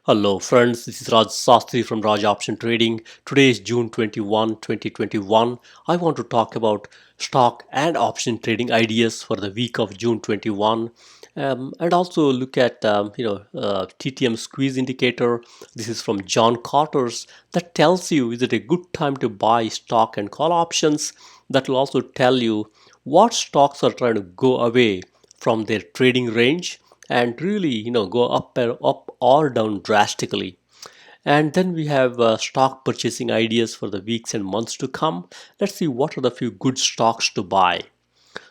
Hello friends, this is Raj Sastry from Raj Option Trading. Today is June 21, 2021. I want to talk about stock and option trading ideas for the week of June 21 and also look at TTM Squeeze Indicator. This is from John Carter's that tells you is it a good time to buy stock and call options. That will also tell you what stocks are trying to go away from their trading range and really go up or down drastically. And then we have stock purchasing ideas for the weeks and months to come. Let's see what are the few good stocks to buy.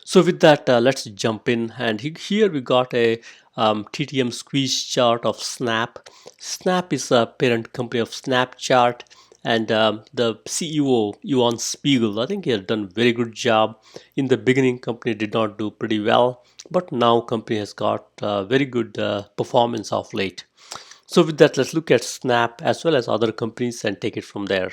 So with that, let's jump in. And here we got a TTM squeeze chart of Snap. Snap is a parent company of Snapchat, and the CEO Yuan Spiegel, I think he has done very good job. In the beginning, company did not do pretty well, but now company has got very good performance of late. So with that, let's look at Snap as well as other companies and take it from there.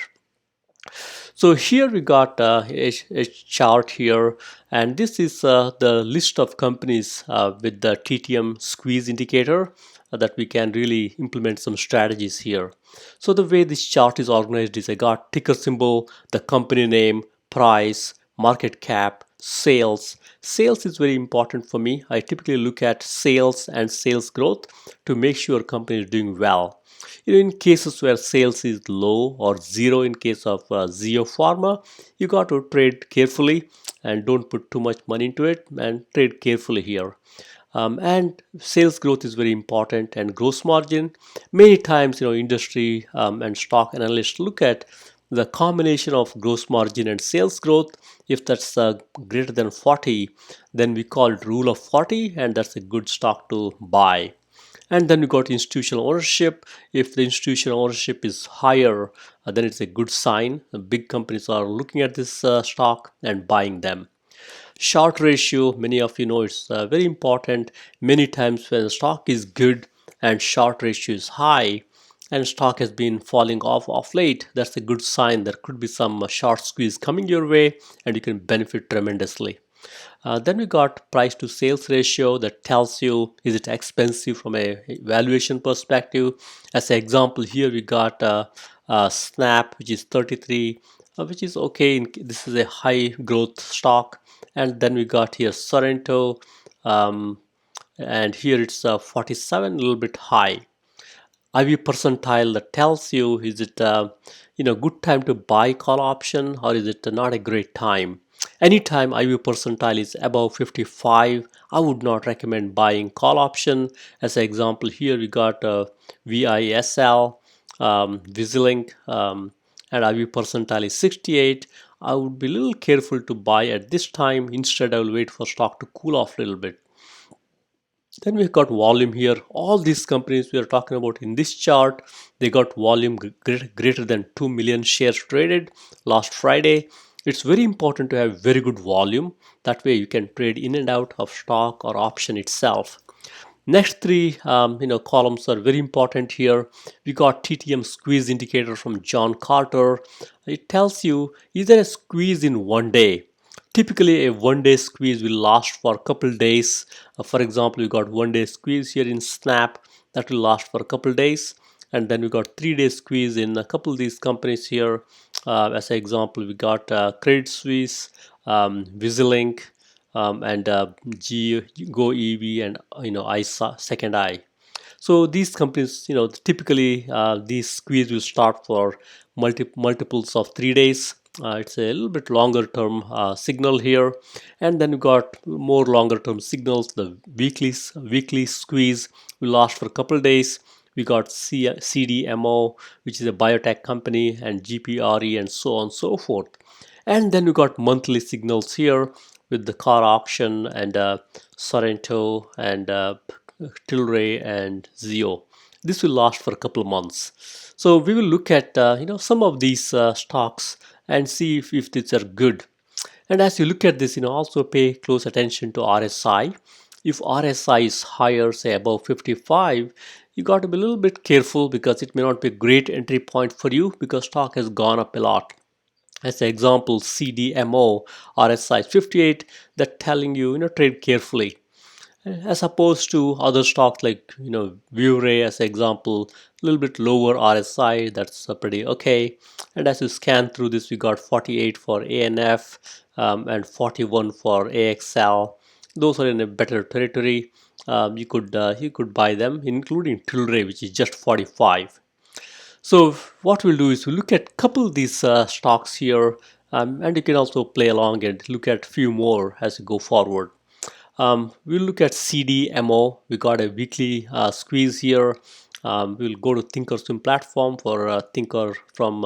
So here we got a chart here, and this is the list of companies with the TTM squeeze indicator that we can really implement some strategies here. So the way this chart is organized is I got ticker symbol, the company name, price, market cap, sales. Sales is very important for me. I typically look at sales and sales growth to make sure company is doing well. In cases where sales is low or zero, in case of ZIOPHARM, you got to trade carefully and don't put too much money into it and trade carefully here. And sales growth is very important, and gross margin. Many times, industry and stock analysts look at the combination of gross margin and sales growth. If that's greater than 40, then we call it rule of 40, and that's a good stock to buy. And then we got institutional ownership. If the institutional ownership is higher, then it's a good sign. The big companies are looking at this stock and buying them. Short ratio, many of you know it's very important. Many times when stock is good and short ratio is high and stock has been falling off late, that's a good sign. There could be some short squeeze coming your way and you can benefit tremendously. Then we got price to sales ratio that tells you is it expensive from a valuation perspective. As an example, here we got Snap, which is 33, which is okay. This is a high growth stock. And then we got here Sorrento, and here it's 47, a little bit high. IV percentile that tells you is it good time to buy call option or is it not a great time. Anytime IV percentile is above 55, I would not recommend buying call option. As an example, here we got VISL Vislink, and IV percentile is 68. I would be a little careful to buy at this time. Instead, I will wait for stock to cool off a little bit. Then we've got volume here. All these companies we are talking about in this chart, they got volume greater than 2 million shares traded last Friday. It's very important to have very good volume. That way you can trade in and out of stock or option itself. Next three columns are very important here. We got TTM squeeze indicator from John Carter. It tells you is there a squeeze in one day. Typically, a one-day squeeze will last for a couple days. For example, we got one-day squeeze here in Snap that will last for a couple days, and then we got three-day squeeze in a couple of these companies here. As an example, we got Credit Suisse, Vislink, and GOEV and ISA Second Eye. So these companies, typically these squeeze will start for multiples of 3 days. It's a little bit longer term signal here, and then we got more longer term signals. The weekly squeeze will last for a couple of days. We got CDMO, which is a biotech company, and GPRE, and so on and so forth. And then we got monthly signals here with the KAR Auct and Sorrento and Tilray and ZIOP. This will last for a couple of months. So we will look at some of these stocks and see if these are good. And as you look at this, also pay close attention to RSI. If RSI is higher, say above 55, you got to be a little bit careful because it may not be a great entry point for you because stock has gone up a lot. As an example, CDMO RSI is 58, that telling you, trade carefully. as opposed to other stocks like ViewRay as example, a little bit lower RSI. That's pretty okay. And as you scan through this, we got 48 for ANF and 41 for AXL. Those are in a better territory. You could buy them, including Tilray, which is just 45. So what we'll do is we'll look at couple of these stocks here, and you can also play along and look at few more as you go forward. We'll look at CDMO. We got a weekly squeeze here. We'll go to Thinkorswim platform for Thinker from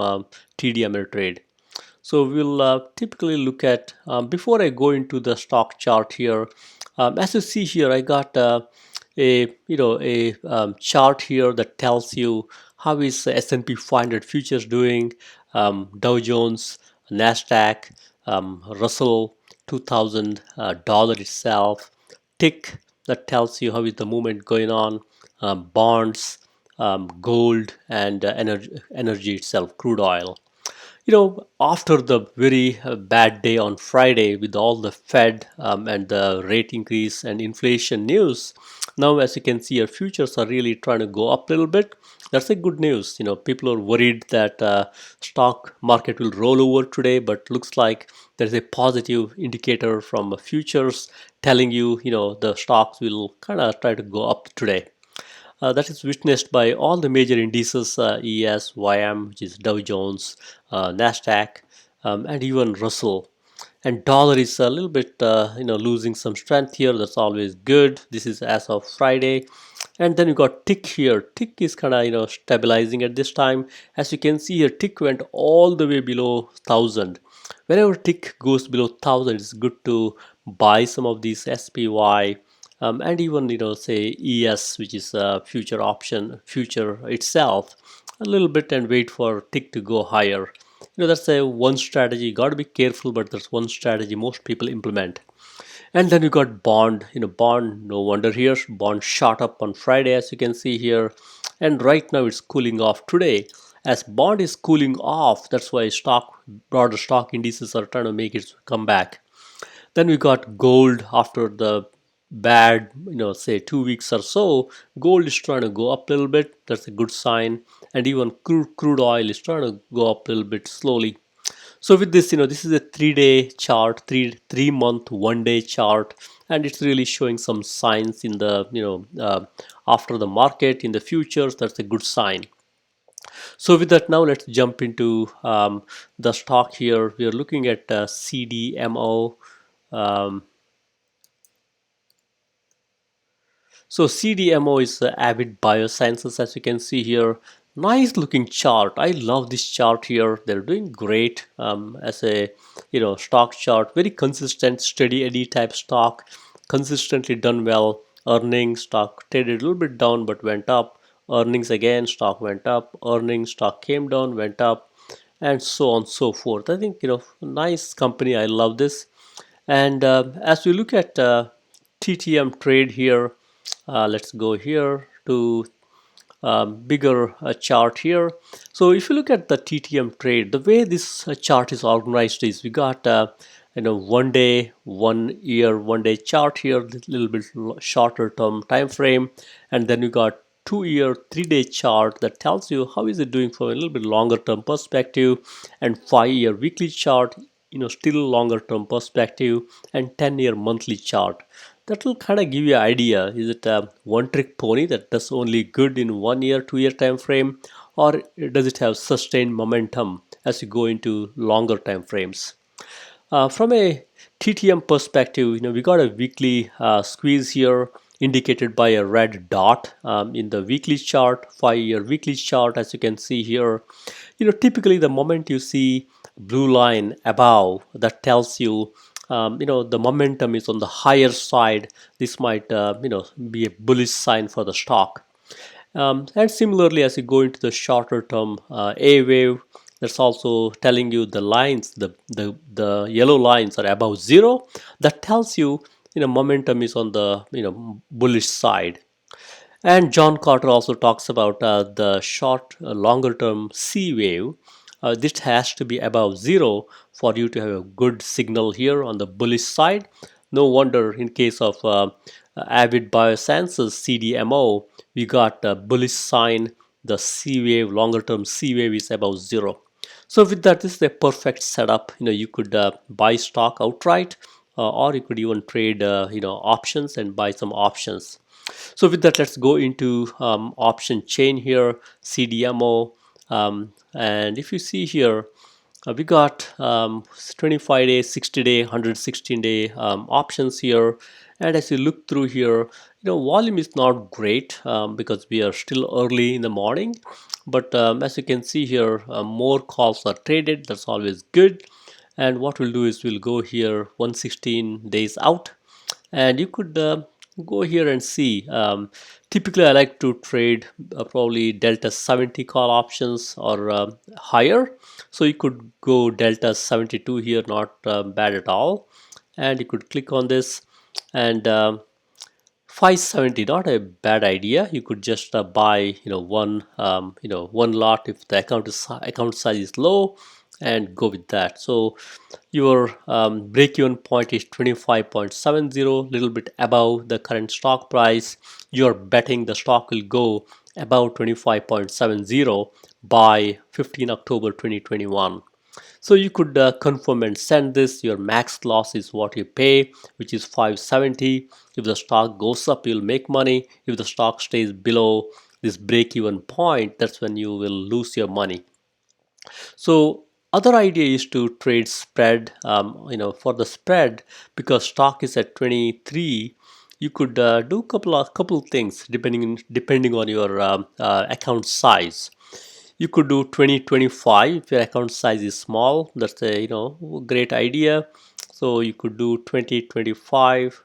TD Ameritrade. So we'll typically look at, before I go into the stock chart here, as you see here, I got a chart here that tells you how is S&P 500 futures doing, Dow Jones, Nasdaq, Russell 2000 dollar itself, tick that tells you how is the movement going on, bonds, gold, and energy itself, crude oil. After the very bad day on Friday with all the Fed and the rate increase and inflation news, now as you can see, our futures are really trying to go up a little bit. That's a good news. People are worried that stock market will roll over today, but looks like there's a positive indicator from futures telling you, the stocks will kind of try to go up today. That is witnessed by all the major indices, ES, YM, which is Dow Jones, Nasdaq, and even Russell. And dollar is a little bit, losing some strength here. That's always good. This is as of Friday. And then you got tick here. Tick is kind of, stabilizing at this time. As you can see here, tick went all the way below 1000. Whenever tick goes below 1000, it's good to buy some of these SPY, and even say ES, which is a future option, future itself, a little bit, and wait for tick to go higher. That's a one strategy. You got to be careful, but that's one strategy most people implement. And then you got bond. Bond, no wonder here, bond shot up on Friday, as you can see here, and right now it's cooling off today. As bond is cooling off, that's why broader stock indices are trying to make its comeback. Then we got gold. After the bad, say 2 weeks or so, gold is trying to go up a little bit. That's a good sign. And even crude oil is trying to go up a little bit slowly. So with this, this is a 3-day chart, three month, 1-day chart, and it's really showing some signs in the after the market in the futures. That's a good sign. So with that, now let's jump into the stock here. We are looking at CDMO. So CDMO is Avid Biosciences, as you can see here. Nice looking chart. I love this chart here. They're doing great as a stock chart. Very consistent, steady Eddie type stock. Consistently done well. Earnings, stock traded a little bit down but went up. Earnings again, stock went up. Earnings, stock came down, went up, and so on and so forth. I think nice company. I love this. And as we look at TTM trade here, let's go here to bigger chart here. So if you look at the TTM trade, the way this chart is organized is we got 1 day, 1 year, 1 day chart here, a little bit shorter term time frame, and then you got 2-year, 3-day chart that tells you how is it doing from a little bit longer term perspective, and 5-year weekly chart, still longer term perspective, and 10-year monthly chart. That will kind of give you an idea. Is it a one trick pony that does only good in 1 year, 2-year time frame, or does it have sustained momentum as you go into longer time frames? From a TTM perspective, we got a weekly squeeze here indicated by a red dot in the weekly chart, 5-year weekly chart, as you can see here. Typically the moment you see blue line above, that tells you the momentum is on the higher side. This might be a bullish sign for the stock. And similarly, as you go into the shorter term A wave, that's also telling you the lines, the yellow lines are above zero. That tells you momentum is on the bullish side. And John Carter also talks about the short, longer term C wave. This has to be above zero for you to have a good signal here on the bullish side. No wonder in case of Avid Bio CDMO, we got a bullish sign. The C wave, longer term C wave is above 0. So with that, this is a perfect setup. You could buy stock outright, or you could even trade options and buy some options. So with that, let's go into option chain here, CDMO. And if you see here, we got 25 day, 60 day, 116 day options here. And as you look through here, volume is not great because we are still early in the morning. But as you can see here, more calls are traded. That's always good. And what we'll do is we'll go here 116 days out, and you could go here and see. Typically I like to trade probably delta 70 call options or higher, so you could go delta 72 here, not bad at all. And you could click on this, and 570, not a bad idea. You could just buy one lot if the account size is low, and go with that. So your break-even point is 25.70, little bit above the current stock price. You're betting the stock will go above 25.70 by 15 October 2021. So you could confirm and send this. Your max loss is what you pay, which is 570. If the stock goes up, you'll make money. If the stock stays below this break-even point, that's when you will lose your money. So other idea is to trade spread. For the spread, because stock is at 23, you could do couple things depending on your account size. You could do 2025 if your account size is small. That's a great idea. So you could do 2025.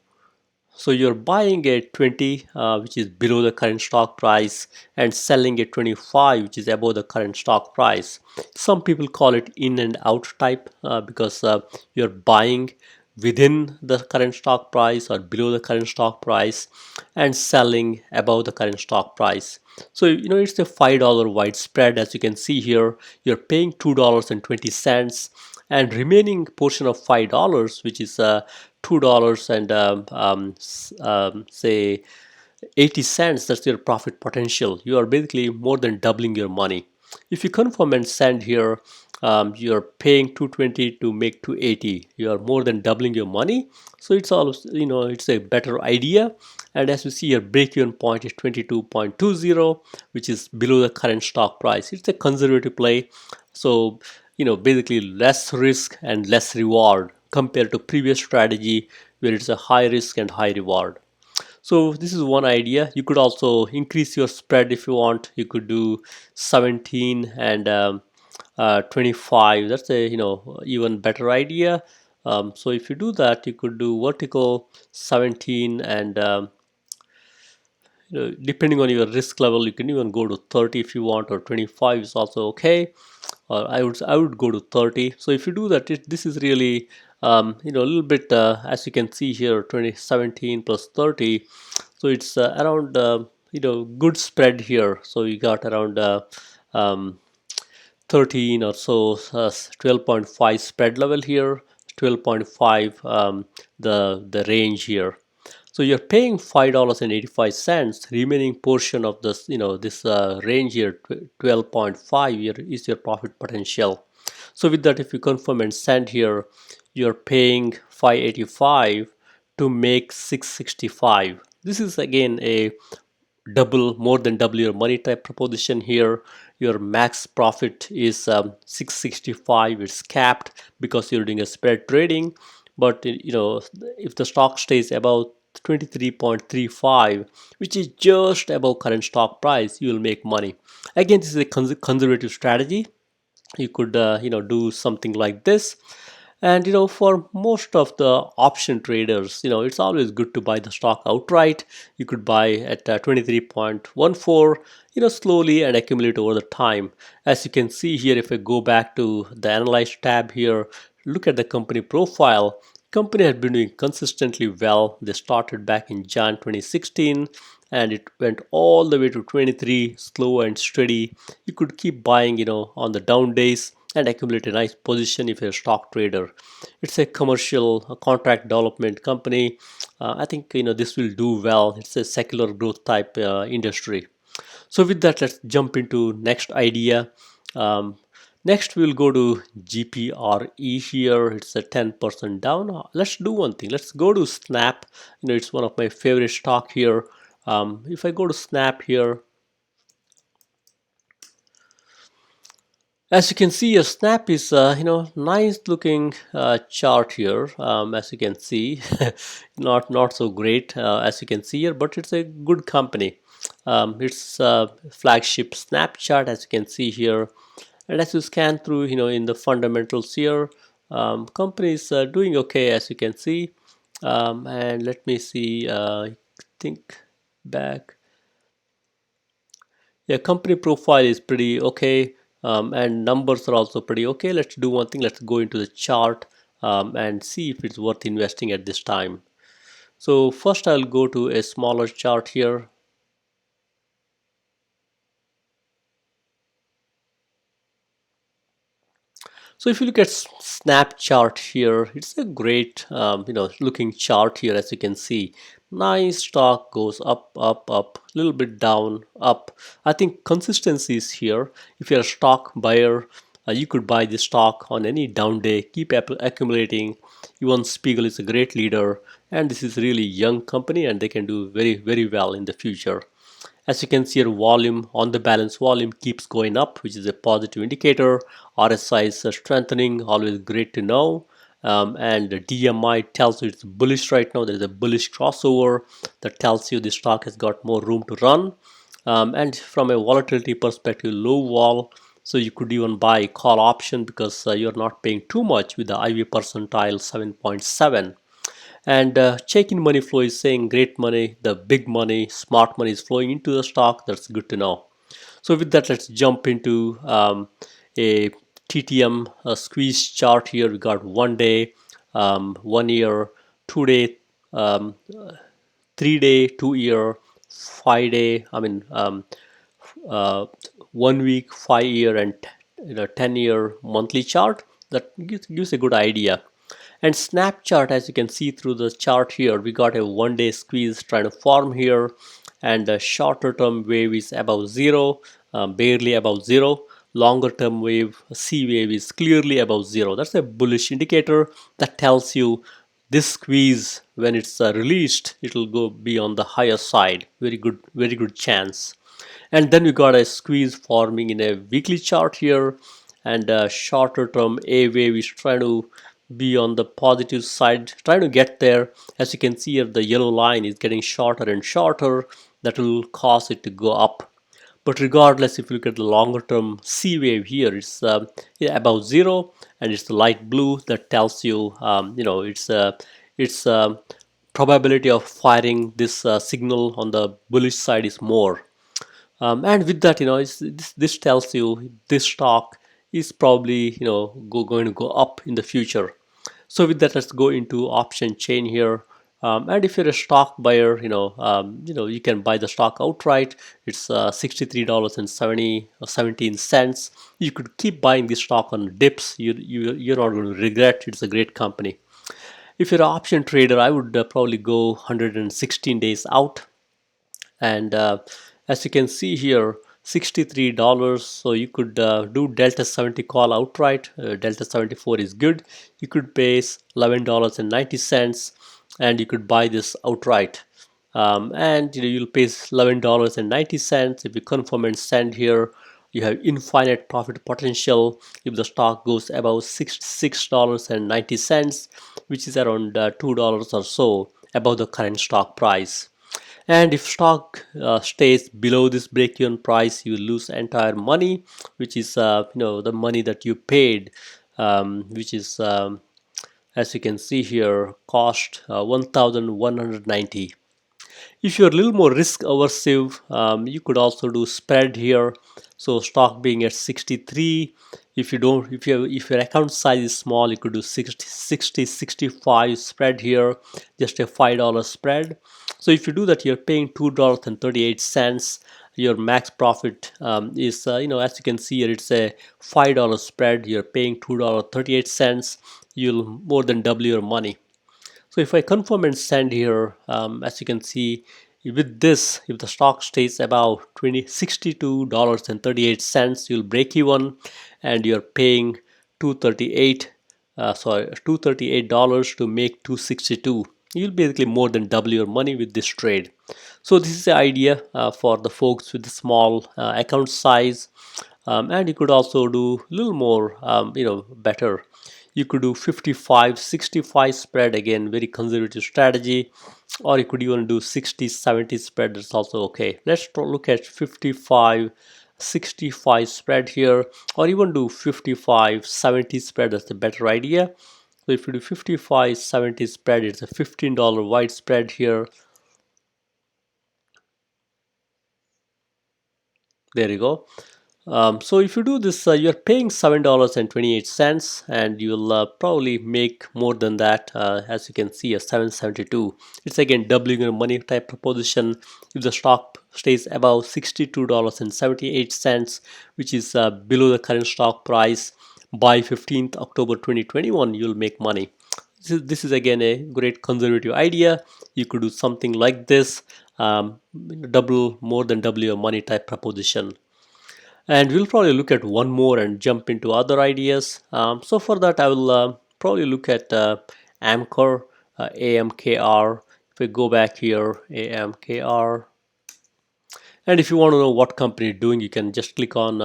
So you're buying at 20, which is below the current stock price, and selling at 25, which is above the current stock price. Some people call it in and out type because you're buying within the current stock price or below the current stock price, and selling above the current stock price. So it's a $5 wide spread. As you can see here, you're paying $2.20, and remaining portion of $5, which is $2 and say 80 cents, that's your profit potential. You are basically more than doubling your money. If you confirm and send here, you're paying 220 to make 280. You are more than doubling your money. So it's all, it's a better idea. And as you see, your break-even point is 22.20, which is below the current stock price. It's a conservative play. So basically less risk and less reward compared to previous strategy where it's a high risk and high reward. So this is one idea. You could also increase your spread if you want. You could do 17 and 25. That's a even better idea. So if you do that, you could do vertical 17 and depending on your risk level, you can even go to 30 if you want, or 25 is also okay. Or I would go to 30. So if you do that, this is really a little bit as you can see here, 2017 plus 30. So it's around good spread here. So you got around um, 13 or so, 12.5 spread level here, 12.5 the range here. So you're paying $5.85. Remaining portion of this, this range here, 12.5 here, is your profit potential. So with that, if you confirm and send here, you're paying 585 to make 665. This is again a more than double your money type proposition here. Your max profit is 665. It's capped because you're doing a spread trading. But if the stock stays above 23.35, which is just above current stock price, you will make money. Again, this is a conservative strategy. You could do something like this. And for most of the option traders, it's always good to buy the stock outright. You could buy at 23.14, slowly, and accumulate over the time. As you can see here, if I go back to the analyze tab here, look at the company profile. Company has been doing consistently well. They started back in Jan 2016, and it went all the way to 23, slow and steady. You could keep buying on the down days, and accumulate a nice position if you're a stock trader. It's a commercial contract development company. I think this will do well. It's a secular growth type industry. So with that, let's jump into next idea. Um, Next, we'll go to GPRE here. It's a 10% down. Let's do one thing. Let's go to Snap. It's one of my favorite stock here. If I go to Snap here, as you can see, a snap is nice looking chart here. As you can see, not so great as you can see here, but it's a good company. It's a flagship snap chart, as you can see here, and as you scan through, in the fundamentals here, company is doing okay, as you can see. And let me see. I think back. Yeah, company profile is pretty okay, and numbers are also pretty okay. Let's do one thing. Let's go into the chart and see if it's worth investing at this time. So first I'll go to a smaller chart here. So if you look at snap chart here, it's a great looking chart here. As you can see, nice stock goes up, up, up, a little bit down, up. I think consistency is here. If you're a stock buyer, you could buy this stock on any down day, keep accumulating. Even Spiegel is a great leader, and this is really young company, and they can do very well in the future. As you can see here, volume on the balance volume keeps going up, which is a positive indicator. RSI is strengthening, always great to know. And the DMI tells you it's bullish right now. There is a bullish crossover that tells you the stock has got more room to run. And from a volatility perspective, low vol, so you could even buy call option because you're not paying too much with the IV percentile 7.7. And check-in money flow is saying great money, the big money, smart money is flowing into the stock. That's good to know. So with that, let's jump into a TTM squeeze chart here. We got 1 day, 1 year, 2 day, 3 day, 2 year, 5 day. 1 week, 5 year, and 10-year monthly chart. That gives a good idea. And snap chart, as you can see through the chart here, we got a 1 day squeeze trying to form here, and the shorter term wave is above zero, barely above zero. Longer term wave, C wave, is clearly above zero. That's a bullish indicator that tells you this squeeze, when it's released, it will go be on the higher side. Very good chance. And then we got a squeeze forming in a weekly chart here, and shorter term A wave is trying to be on the positive side, trying to get there. As you can see here, the yellow line is getting shorter and shorter. That will cause it to go up. But regardless, if you look at the longer term C wave here, it's above zero, and it's the light blue that tells you, it's probability of firing this signal on the bullish side is more. And with that, this tells you this stock is probably going to go up in the future. So with that, let's go into option chain here. And if you're a stock buyer, you can buy the stock outright. It's $63.17. You could keep buying this stock on dips. You're not going to regret. It's a great company. If you're an option trader, I would probably go 116 days out. And as you can see here, $63, so you could do delta 70 call outright. Delta 74 is good. You could pay $11.90 and you could buy this outright. And you'll pay $11.90. If you confirm and send here, you have infinite profit potential if the stock goes above $66.90, which is around $2 or so above the current stock price. And if stock stays below this break-even price, you lose entire money, which is the money that you paid, which is as you can see here, cost 1,190. If you're a little more risk aversive, you could also do spread here. So stock being at 63, if your account size is small, you could do 65 spread here, just a $5 spread. So if you do that, you're paying $2.38, your max profit is as you can see here, it's a $5 spread. You're paying $2.38. You'll more than double your money. So if I confirm and send here, as you can see, with this, if the stock stays above $62.38, you'll break even, and you're paying 238 $238 to make 262. You'll basically more than double your money with this trade. So this is the idea for the folks with the small account size, and you could also do a little more better. You could do 55-65 spread, again very conservative strategy, or you could even do 60-70 spread. That's also okay. Let's look at 55-65 spread here, or even do 55-70 spread. That's the better idea. So if you do 55-70 spread, it's a $15 wide spread here. There you go. So if you do this, you're paying $7.28, and you'll probably make more than that. As you can see, a 772. It's again doubling your money type proposition. If the stock stays above $62.78, which is below the current stock price, by 15th October 2021, you'll make money. This is again a great conservative idea. You could do something like this, more than double your money type proposition. And we'll probably look at one more and jump into other ideas. So for that, I will probably look at Amkor, AMKR. If we go back here, AMKR. And if you want to know what company is doing, you can just click on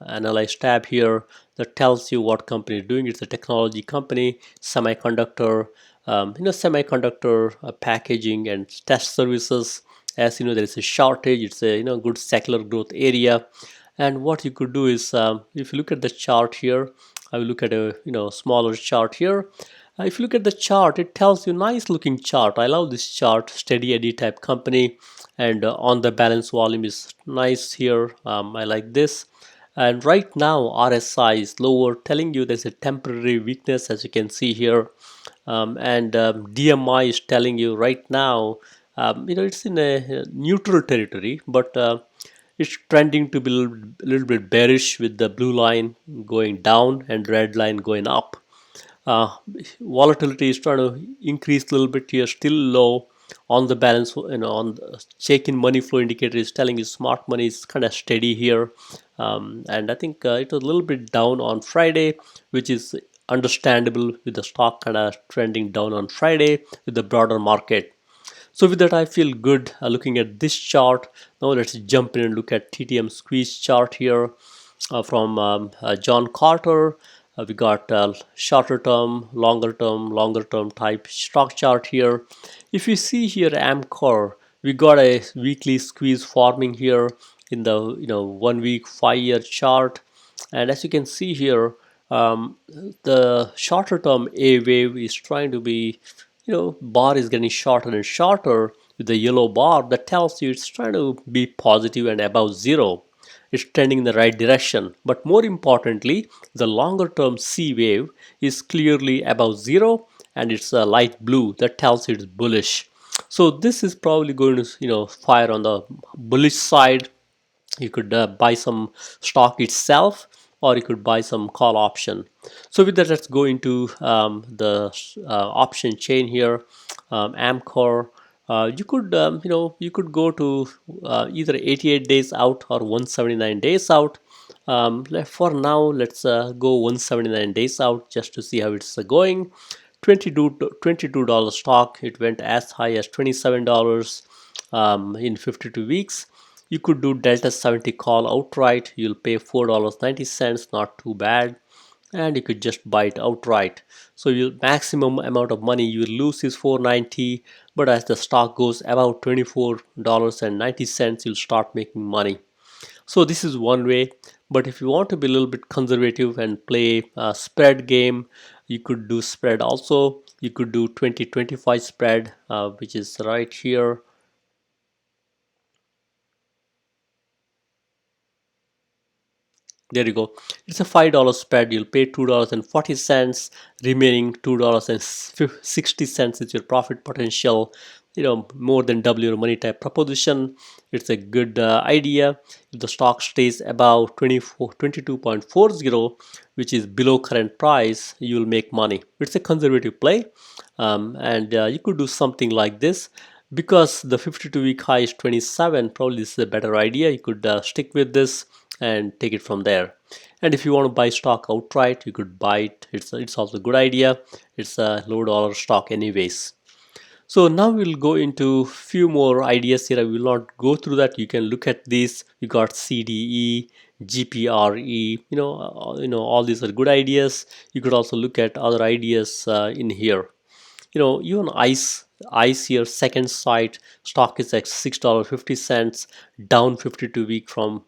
Analyze tab here. That tells you what company is doing. It's a technology company, semiconductor, semiconductor packaging and test services. As you know, there is a shortage. It's a good secular growth area. And what you could do is, if you look at the chart here, I will look at a smaller chart here. If you look at the chart, it tells you nice looking chart. I love this chart, steady eddy type company, and on the balance volume is nice here. I like this. And right now RSI is lower, telling you there's a temporary weakness, as you can see here. And DMI is telling you right now, it's in a neutral territory, but it's trending to be a little bit bearish, with the blue line going down and red line going up. Volatility is trying to increase a little bit here, still low on the balance. On the check-in money flow indicator is telling you smart money is kind of steady here. And I think it was a little bit down on Friday, which is understandable with the stock kind of trending down on Friday with the broader market. So with that, I feel good looking at this chart. Now let's jump in and look at TTM Squeeze Chart here from John Carter. We got shorter term, longer term type stock chart here. If you see here Amkor, we got a weekly squeeze forming here in the 1 week 5-year chart. And as you can see here, the shorter term A wave is trying to be, bar is getting shorter and shorter with the yellow bar. That tells you it's trying to be positive and above zero. It's trending in the right direction. But more importantly, the longer term C wave is clearly above zero, and it's a light blue. That tells you it's bullish. So this is probably going to fire on the bullish side. You could buy some stock itself, or you could buy some call option. So with that, let's go into the option chain here. Amkor, you could go to either 88 days out or 179 days out. For now, let's go 179 days out just to see how it's going. $22 stock. It went as high as $27 in 52 weeks. You could do Delta 70 call outright. You'll pay $4.90, not too bad. And you could just buy it outright. So your maximum amount of money you will lose is $4.90, but as the stock goes about $24.90, you'll start making money. So this is one way. But if you want to be a little bit conservative and play a spread game, you could do spread also. You could do 20-25 spread, which is right here. There you go. It's a $5 spread. You'll pay $2.40. Remaining $2.60 is your profit potential. more than double your money type proposition. It's a good idea. If the stock stays above 22.40, which is below current price, you will make money. It's a conservative play, and you could do something like this. Because the 52-week high is 27, probably this is a better idea. You could stick with this and take it from there. And if you want to buy stock outright, you could buy it. It's also a good idea. It's a low dollar stock anyways. So now we'll go into few more ideas here. I will not go through that. You can look at these. You got CDE, GPRE. All these are good ideas. You could also look at other ideas in here. Even ICE here, second site stock is at $6.50, down 52-week from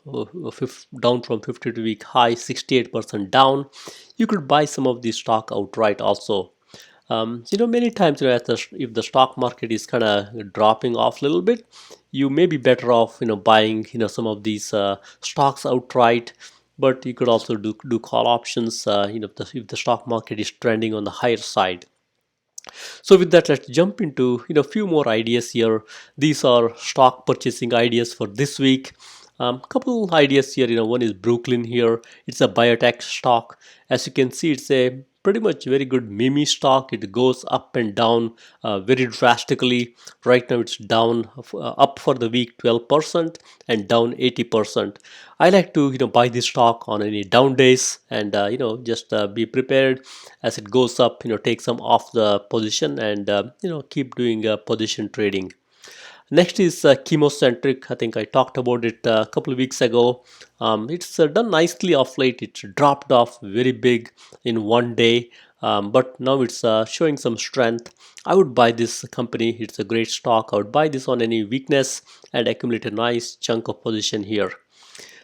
down from 52-week high, 68% down. You could buy some of these stock outright also. Many times, if the stock market is kind of dropping off a little bit, you may be better off, buying, some of these stocks outright. But you could also do call options, if the stock market is trending on the higher side. So with that, let's jump into a few more ideas here. These are stock purchasing ideas for this week. Couple ideas here. One is Brooklyn here. It's a biotech stock. As you can see, it's a pretty much very good meme stock. It goes up and down very drastically. Right now it's down up for the week 12% and down 80%. I like to buy this stock on any down days and just be prepared as it goes up. Take some off the position and keep doing position trading. Next is chemocentric. I think I talked about it a couple of weeks ago. It's done nicely off late. It's dropped off very big in one day, but now it's showing some strength. I would buy this company. It's a great stock. I would buy this on any weakness and accumulate a nice chunk of position here.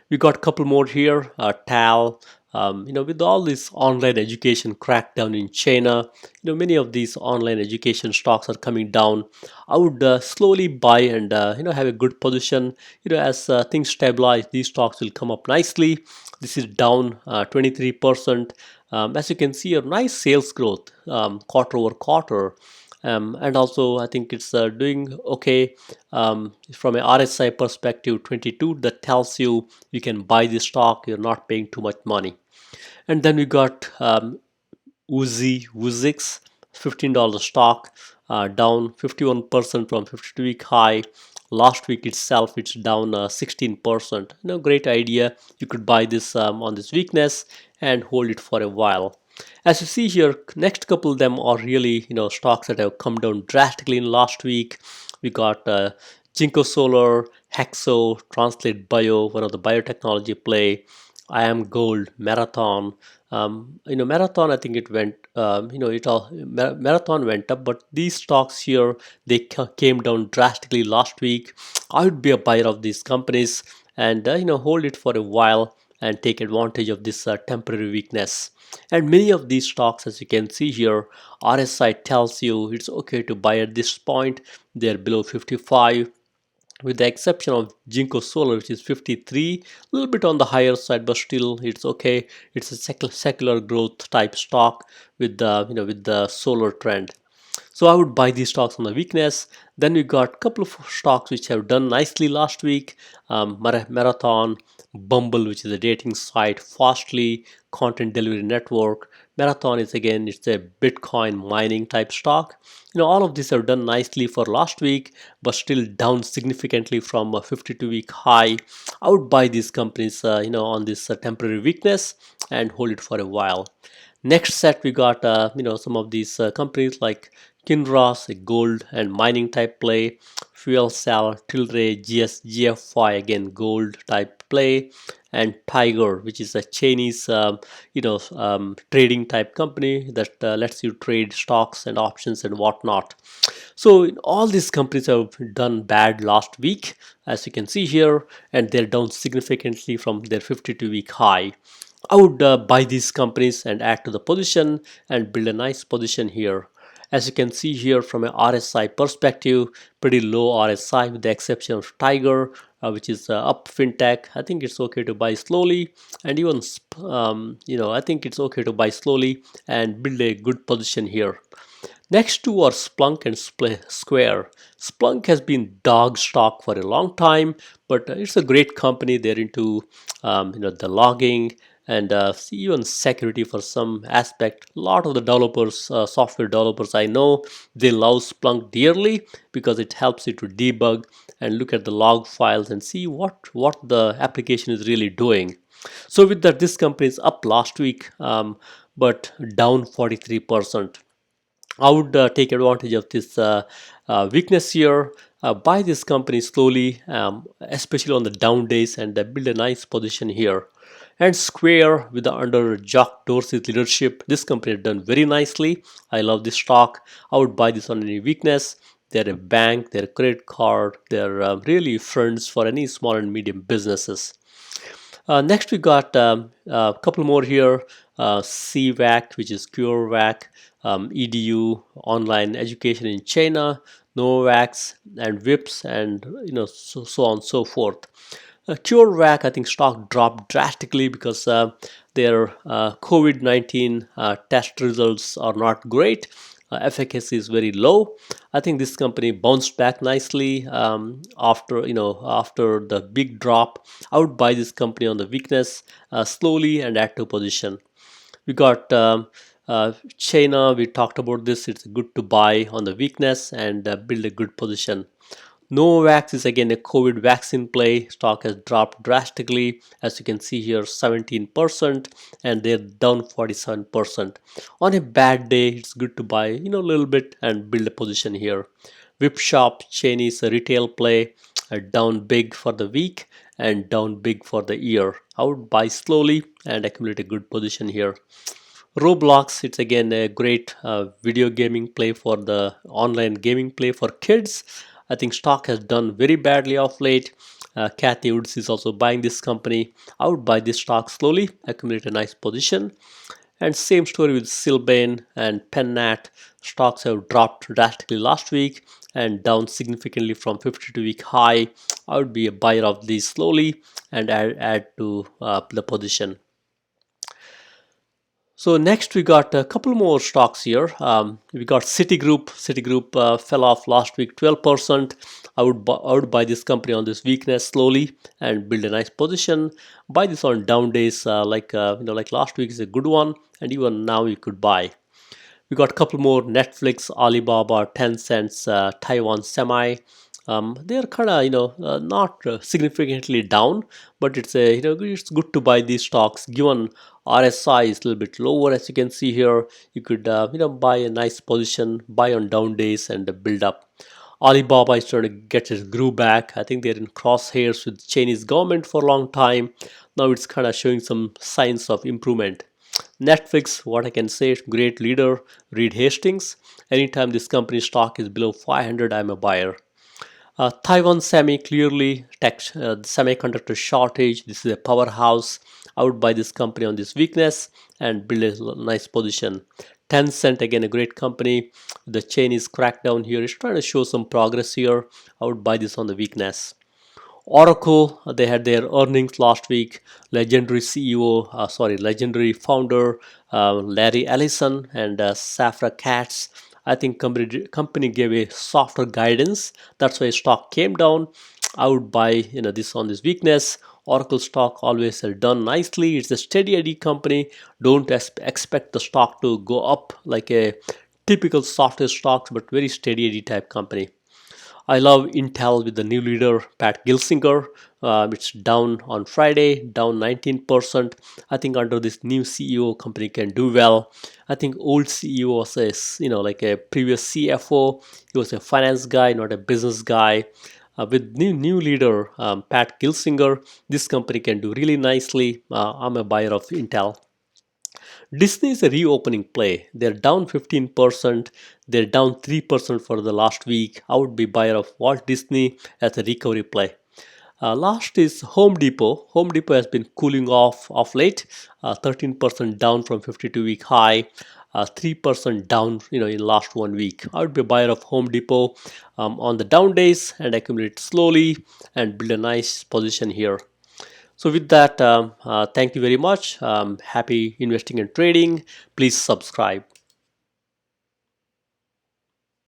We got a couple more here. TAL. With all this online education crackdown in China, many of these online education stocks are coming down. I would slowly buy and have a good position. As things stabilize, these stocks will come up nicely. This is down 23%. As you can see, a nice sales growth quarter over quarter. And also I think it's doing okay from an RSI perspective 22. That tells you can buy this stock. You're not paying too much money. And then we got Wuzix, $15 stock, down 51% from 52-week high. Last week itself, it's down 16%. Great idea. You could buy this on this weakness and hold it for a while. As you see here, next couple of them are really stocks that have come down drastically in last week. We got Jinko Solar, Hexo, Translate Bio, one of the biotechnology play. I am Gold, Marathon. Marathon, I think it went, Marathon went up, but these stocks here, they came down drastically last week. I would be a buyer of these companies and, hold it for a while and take advantage of this temporary weakness. And many of these stocks, as you can see here, RSI tells you it's okay to buy at this point. They're below 55. With the exception of Jinko Solar, which is 53, a little bit on the higher side, but still it's okay. It's a secular growth type stock with the with the solar trend. So I would buy these stocks on the weakness. Then we got a couple of stocks which have done nicely last week. Marathon, Bumble, which is a dating site, Fastly, content delivery network. Marathon is again, it's a Bitcoin mining type stock. All of these have done nicely for last week, but still down significantly from a 52-week high. I would buy these companies, on this temporary weakness and hold it for a while. Next set we got some of these companies like Kinross, a gold and mining type play, Fuel Cell, Tilray, GFI, again gold type play, and Tiger, which is a Chinese trading type company that lets you trade stocks and options and whatnot. So all these companies have done bad last week, as you can see here, and they're down significantly from their 52-week high. I would buy these companies and add to the position and build a nice position here. As you can see here from an RSI perspective, pretty low RSI with the exception of Tiger, which is up fintech. I think it's okay to buy slowly, and even I think it's okay to buy slowly and build a good position here. Next two are Splunk and Square. Splunk has been dog stock for a long time, but it's a great company. They're into the logging and even security for some aspect. A lot of the developers, software developers I know, they love Splunk dearly because it helps you to debug and look at the log files and see what the application is really doing. So with that, this company is up last week, but down 43%. I would take advantage of this weakness here, buy this company slowly, especially on the down days, and build a nice position here. And Square, with the under Jack Dorsey's leadership, this company has done very nicely. I love this stock. I would buy this on any weakness. They're a bank, they're a credit card, they're really friends for any small and medium businesses. Next, we got a couple more here. CVAC, which is CureVac, EDU, online education in China, Novavax, and VIPS, and so on and so forth. CureVac, I think stock dropped drastically because their COVID-19 test results are not great. Efficacy is very low. I think this company bounced back nicely after the big drop. I would buy this company on the weakness slowly and add to position. We got China. We talked about this. It's good to buy on the weakness and build a good position. Novavax is again a COVID vaccine play. Stock has dropped drastically, as you can see here, 17%, and they're down 47%. On a bad day, it's good to buy a little bit and build a position here. Whip Shop, Chinese retail play, down big for the week and down big for the year. I would buy slowly and accumulate a good position here. Roblox, it's again a great video gaming play for the online gaming play for kids. I think stock has done very badly of late. Kathy Woods is also buying this company. I would buy this stock slowly, accumulate a nice position. And same story with Silbane and Pennat. Stocks have dropped drastically last week and down significantly from 52-week high. I would be a buyer of these slowly and add to the position. So next we got a couple more stocks here. We got Citigroup. Citigroup fell off last week 12%. I would buy this company on this weakness slowly and build a nice position. Buy this on down days like last week is a good one, and even now you could buy. We got a couple more: Netflix, Alibaba, Tencent, Taiwan Semi. They're kind of not significantly down, but it's it's good to buy these stocks given RSI is a little bit lower. As you can see here, you could buy a nice position, buy on down days and build up. Alibaba is trying to get its groove back. I think they're in crosshairs with Chinese government for a long time. Now it's kind of showing some signs of improvement. Netflix, what I can say, great leader, Reed Hastings. Anytime this company stock is below 500, I'm a buyer. Taiwan Semi, clearly semiconductor shortage. This is a powerhouse. I would buy this company on this weakness and build a nice position. Tencent, again a great company. The Chinese crackdown here is trying to show some progress here. I would buy this on the weakness. Oracle, they had their earnings last week. Legendary founder Larry Ellison and Safra Katz. I think company gave a softer guidance. That's why stock came down. I would buy this on this weakness. Oracle stock always has done nicely. It's a steady Eddie company. Don't expect the stock to go up like a typical software stocks, but very steady Eddie type company. I love Intel with the new leader, Pat Gelsinger. It's down on Friday, down 19%. I think under this new CEO, company can do well. I think old CEO was like a previous CFO. He was a finance guy, not a business guy. With new leader, Pat Gelsinger, this company can do really nicely. I'm a buyer of Intel. Disney is a reopening play. They're down 15%. They're down 3% for the last week. I would be buyer of Walt Disney as a recovery play. Last is Home Depot. Home Depot has been cooling off of late. 13% down from 52-week high. 3% down in last 1 week. I would be a buyer of Home Depot on the down days and accumulate slowly and build a nice position here. So with that, thank you very much. Happy investing and trading. Please subscribe.